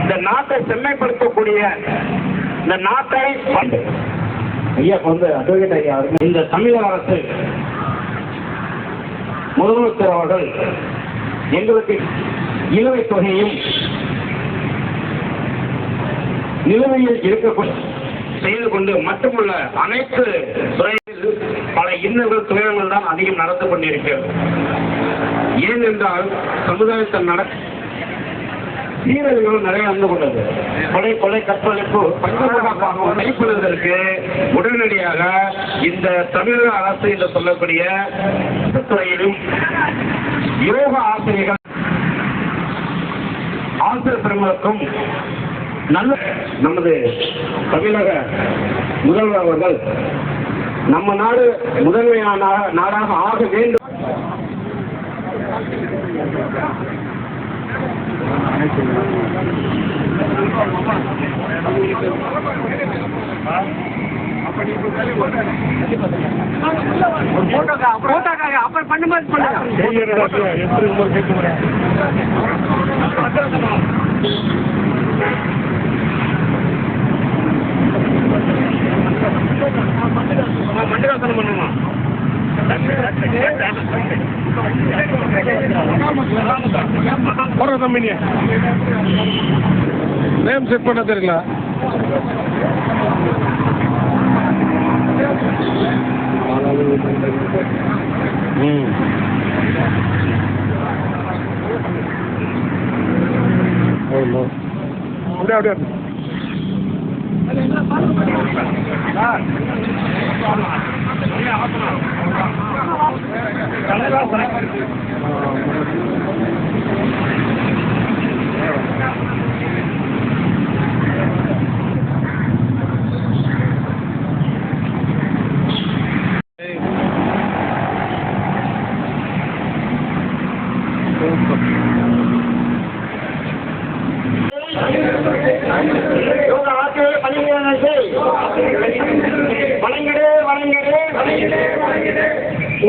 இந்த நாட்டை செம்மைப்படுத்தக்கூடிய இந்த நாட்டை ஐயா வந்து அட்வொகேட் ஐயா இந்த தமிழக அரசு முதலமைச்சர் அவர்கள் எங்களுக்கு இழுவைத் தொகையும் நிலுவையில் இருக்கக்கூடிய செய்து கொண்டு மட்டுமல்ல அனைத்து துறையில் பல இன்னல்கள் துயரங்கள் தான் அதிகம் நடந்து கொண்டிருக்கிறது. ஏனென்றால் சமுதாயத்தில் சீரழிவுகள் நிறைய வந்து கொண்டது. கொலை கற்பழிப்பு பஞ்சமுகமாக கைப்பற்றுவதற்கு உடனடியாக இந்த தமிழக அரசு என்று சொல்லக்கூடிய துறையிலும் யோகா ஆசிரியர் பெருமக்களுக்கும் நல்ல நமது தமிழக முதல்வர் அவர்கள் நம்ம நாடு முதன்மையான நாடாக ஆக வேண்டும். அப்புறம் பண்ணும்போது மண்டகாசனம் பண்ணுமா போற கம்பெனியா நேம் செட் பண்ண தெரியல. அப்படியே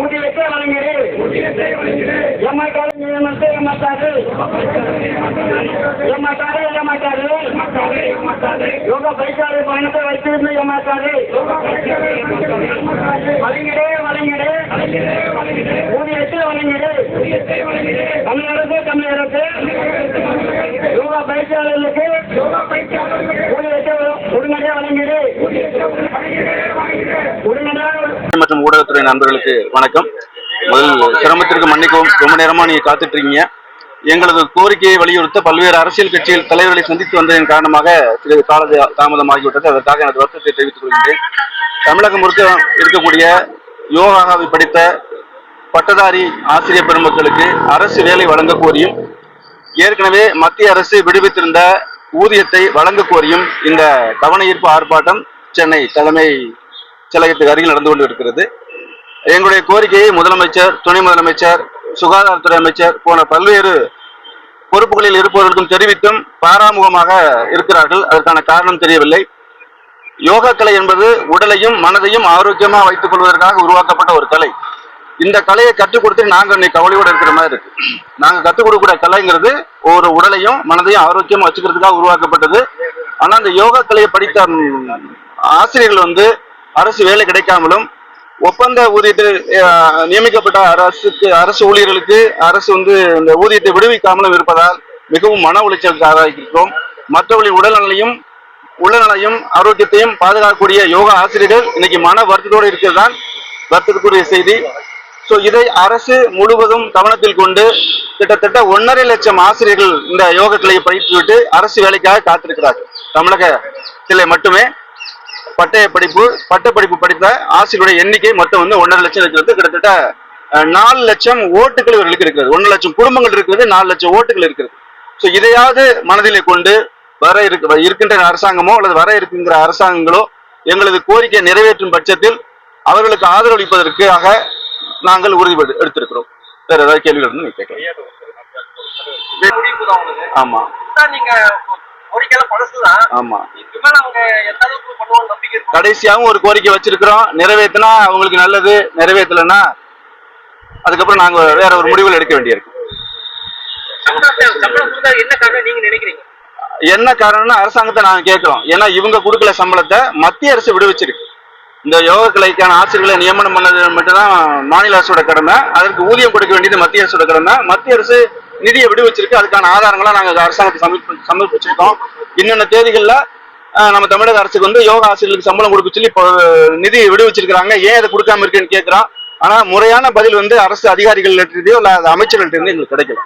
ஊதியத்தை வழங்கிடு ஏமாற்றாது யோகா பைசாலை பயணத்தை வைத்திருந்து ஏமாற்றாது வழங்கிடு ஊதியத்தை வழங்கிடு தமிழ் அரசு யோகா பயிற்சியாளர்களுக்கு ஊதியத்தை உடனடியாக வழங்கிடு மற்றும் ஊடகத்துறை நண்பர்களுக்கு வணக்கம். முதல் சிரமத்திற்கு மன்னிக்கவும். ரொம்ப நேரமா நீங்க காத்துட்டு இருக்கீங்க. எங்களது கோரிக்கையை வலியுறுத்த பல்வேறு அரசியல் கட்சிகள் தலைவர்களை சந்தித்து வந்ததன் காரணமாக சிறிது கால தாமதமாகிவிட்டது. அதற்காக எனது வருத்தத்தை தெரிவித்துக் கொள்கின்றேன். தமிழகம் முழுக்க இருக்கக்கூடிய யோகாவை படித்த பட்டதாரி ஆசிரியர் பெருமக்களுக்கு அரசு வேலை வழங்க கோரியும் ஏற்கனவே மத்திய அரசு விடுவித்திருந்த ஊதியத்தை வழங்க கோரியும் இந்த கவன ஈர்ப்பு ஆர்ப்பாட்டம் சென்னை தலைமை செயலகத்துக்கு அருகில் நடந்து கொண்டு இருக்கிறது. எங்களுடைய கோரிக்கையை முதலமைச்சர், துணை முதலமைச்சர், சுகாதாரத்துறை அமைச்சர் போன பல்வேறு பொறுப்புகளில் இருப்பவர்களுக்கும் தெரிவித்தும் பாராமுகமாக இருக்கிறார்கள். அதற்கான காரணம் தெரியவில்லை. யோகா கலை என்பது உடலையும் மனதையும் ஆரோக்கியமாக வைத்துக் கொள்வதற்காக உருவாக்கப்பட்ட ஒரு கலை. இந்த கலையை கற்றுக் கொடுத்து நாங்கள் இன்னைக்கு கவலையோடு இருக்கிற மாதிரி இருக்கு. நாங்கள் கற்றுக் கொடுக்கக்கூடிய கலைங்கிறது ஒரு உடலையும் மனதையும் ஆரோக்கியமா வச்சுக்கிறதுக்காக உருவாக்கப்பட்டது. ஆனா அந்த யோகா கலையை படித்த ஆசிரியர்கள் அரசு வேலை கிடைக்காமலும் ஒப்பந்த ஊதியத்தில் நியமிக்கப்பட்ட அரசு ஊழியர்களுக்கு அரசு இந்த ஊதியத்தை விடுவிக்காமலும் இருப்பதால் மிகவும் மன உளைச்சலுக்கு ஆளாகியிருக்கிறோம். மற்றவர்களின் உடல்நலையும் ஆரோக்கியத்தையும் பாதுகாக்கக்கூடிய யோகா ஆசிரியர்கள் இன்னைக்கு மன வருத்தத்தோடு இருக்கிறதுதான் வருத்தத்துக்குரிய செய்தி. இதை அரசு முழுவதும் கவனத்தில் கொண்டு கிட்டத்தட்ட 1.5 லட்சம் ஆசிரியர்கள் இந்த யோக கலையை பயிற்றுவிட்டு அரசு வேலைக்காக காத்திருக்கிறார்கள். தமிழகத்திலே மட்டுமே பட்டப்படிப்பு படித்த ஆசிரியருடைய எண்ணிக்கை மொத்தம் 1.5 லட்சம் இருக்கிறது. கிட்டத்தட்ட 4 லட்சம் ஓட்டுகள் இவர்களுக்கு இருக்கிறது. 1 லட்சம் குடும்பங்கள் இருக்கிறது, 4 லட்சம் ஓட்டுகள் இருக்கிறது. இதையாவது மனதிலே கொண்டு இருக்கின்ற அரசாங்கமோ அல்லது வர இருக்கின்ற அரசாங்கங்களோ எங்களது கோரிக்கை நிறைவேற்றும் பட்சத்தில் அவர்களுக்கு ஆதரவளிப்பதற்காக நாங்கள் உறுதிபடு எடுத்திருக்கிறோம். வேற ஏதாவது கேள்விகள் நீங்க கேட்கலாம். ஆமா ஆமா, கடைசியாகவும் ஒரு கோரிக்கை வச்சிருக்கிறோம். நிறைவேற்றினா அவங்களுக்கு நல்லது, நிறைவேற்றலைன்னா அதுக்கப்புறம் நாங்க வேற ஒரு முடிவுகள் எடுக்க வேண்டியிருக்கு. சம்பளம் கொடுத்தா என்ன காரணம் நீங்க நினைக்கிறீங்க? என்ன காரணம்னா அரசாங்கத்தை நாங்க கேட்கிறோம். ஏன்னா இவங்க கொடுக்கல சம்பளத்தை மத்திய அரசு விடுவிச்சிருக்கு. இந்த யோக கலைக்கான ஆசிரியர்களை நியமனம் பண்ணது மட்டும்தான் மாநில அரசோட கடமை. அதற்கு ஊதியம் கொடுக்க வேண்டியது மத்திய அரசோட கடமை. மத்திய அரசு நிதியை விடுவிச்சிருக்கு. அதுக்கான ஆதாரங்களா நாங்க அரசாங்கத்தை சமர்ப்பிச்சிருக்கோம். இன்னென்ன தேதிகள்ல நம்ம தமிழக அரசுக்கு வந்து யோகா ஆசிரியர்களுக்கு சம்பளம் கொடுக்க சொல்லி இப்போ நிதி விடுவிச்சிருக்கிறாங்க. ஏன் அதை கொடுக்காம இருக்குன்னு கேட்கிறோம். ஆனா முறையான பதில் வந்து அரசு அதிகாரிகள் இருந்தோ இல்ல அமைச்சர்கள்ட்ட இருந்து எங்களுக்கு கிடைக்கல.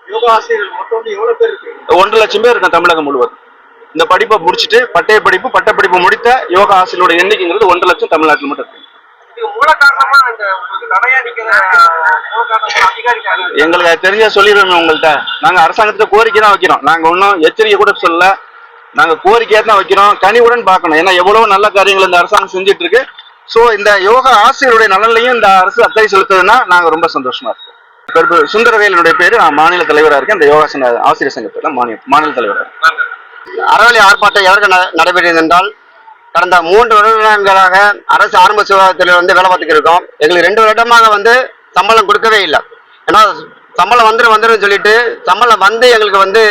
யோகா ஆசிரியர்கள் மொத்தம் எவ்வளவு பேர் இருக்கு? 1 லட்சம் பேர் இருக்காங்க தமிழகம் முழுவதும். இந்த படிப்பை முடிச்சுட்டு பட்டப்படிப்பு முடித்த யோகா ஆசிரியரோட எண்ணிக்கைங்கிறது 1 லட்சம் தமிழ்நாட்டில் மட்டும் இருக்கு. மூல காரணமா இந்த தடையா நிக்கிற அதிகாரிகள் எங்களுக்கு அது தெரிஞ்சா சொல்லிடுவோம் உங்கள்கிட்ட. நாங்க அரசாங்கத்துக்கு கோரிக்கை தான் வைக்கிறோம். நாங்க ஒன்றும் எச்சரிக்கை கூட சொல்லல. நாங்க கோரிக்கையா தான் வைக்கிறோம். கனிவுடன் பார்க்கணும். ஏன்னா எவ்வளவு நல்ல காரியங்கள் இந்த அரசாங்கம் செஞ்சுட்டு இருக்கு. சோ இந்த யோகா ஆசிரியருடைய நலன்லையும் இந்த அரசு அக்கறை செலுத்துதுன்னா நாங்க ரொம்ப சந்தோஷமா இருக்கோம். சுந்தரவேலனுடைய பேரு, நான் மாநில தலைவராக இருக்கேன். இந்த யோகாசன ஆசிரியர் சங்கத்துல மாநில தலைவராக இருக்கேன். அறவழி ஆர்ப்பாட்டம் எதற்கு நடைபெறுகிறது என்றால், கடந்த 3 வருடங்களாக அரசு ஆரம்ப சுகாதாரத்தில் வந்து வேலை பார்த்துட்டு இருக்கோம். எங்களுக்கு 2 வருடமாக வந்து சம்பளம் கொடுக்கவே இல்லை. ஏன்னா சம்பளம் வந்துடும் சொல்லிட்டு சம்பளம் வந்து எங்களுக்கு வந்து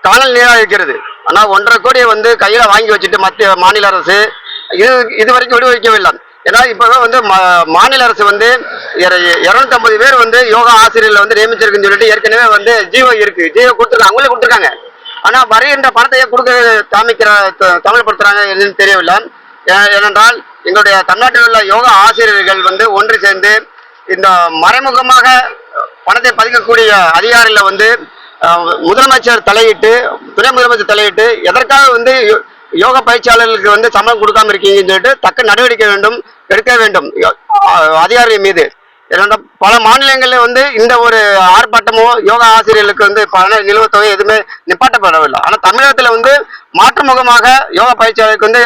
காணல் நீராக இருக்கிறது. ஆனால் 1.5 கோடியை வந்து கையில வாங்கி வச்சுட்டு மாநில அரசு இது வரைக்கும் விடுவிக்கவில்லை. ஏன்னா இப்பவே வந்து மாநில அரசு வந்து 250 பேர் வந்து யோகா ஆசிரியர்களை வந்து நியமிச்சிருக்குன்னு சொல்லிட்டு ஏற்கனவே வந்து ஜியோ கொடுத்துருக்காங்க, அவங்களே கொடுத்துருக்காங்க. ஆனா வருகின்ற பணத்தையே கொடுக்க தமிழ்படுத்துறாங்க என்னன்னு தெரியவில்லை. ஏனென்றால் எங்களுடைய தமிழ்நாட்டில் உள்ள யோகா ஆசிரியர்கள் வந்து ஒன்று சேர்ந்து இந்த மறைமுகமாக பணத்தை பதிக்கக்கூடிய அதிகாரிகளை வந்து முதலமைச்சர் தலையிட்டு, துணை முதலமைச்சர் தலையிட்டு எதற்காக வந்து யோகா பயிற்சியாளர்களுக்கு வந்து சம்பளம் கொடுக்காம இருக்கீங்கன்னு சொல்லிட்டு தக்க நடவடிக்கை எடுக்க வேண்டும் அதிகாரிகள் மீது. பல மாநிலங்களில் வந்து இந்த ஒரு ஆர்ப்பாட்டமோ யோகா ஆசிரியர்களுக்கு வந்து பண நிலுவைத் தொகை எதுவுமே நிப்பாட்டப்படவில்லை. ஆனால் தமிழகத்தில் வந்து மாற்றுமுகமாக யோகா பயிற்சியாளருக்கு வந்து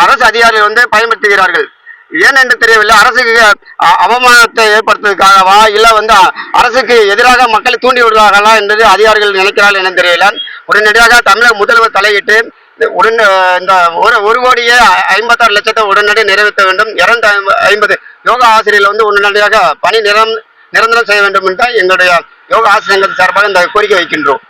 அரசு அதிகாரிகள் வந்து பயன்படுத்துகிறார்கள். ஏன் என்று தெரியவில்லை. அரசுக்கு அவமானத்தை ஏற்படுத்துவதற்காகவா இல்லை வந்து அரசுக்கு எதிராக மக்களை தூண்டி விடுவார்களா என்பது அதிகாரிகள் நினைக்கிறார்கள் என தெரியல. உடனடியாக தமிழக முதல்வர் தலையிட்டு இந்த 1 கோடியே 56 லட்சத்தை உடனடியாக நிறைவேற்ற வேண்டும். 250 யோகா ஆசிரியர்கள் வந்து உடனடியாக பணி நிரந்தரம் செய்ய வேண்டும் என்று எங்களுடைய யோகா ஆசிரியர்கள் சார்பாக இந்த கோரிக்கை வைக்கின்றோம்.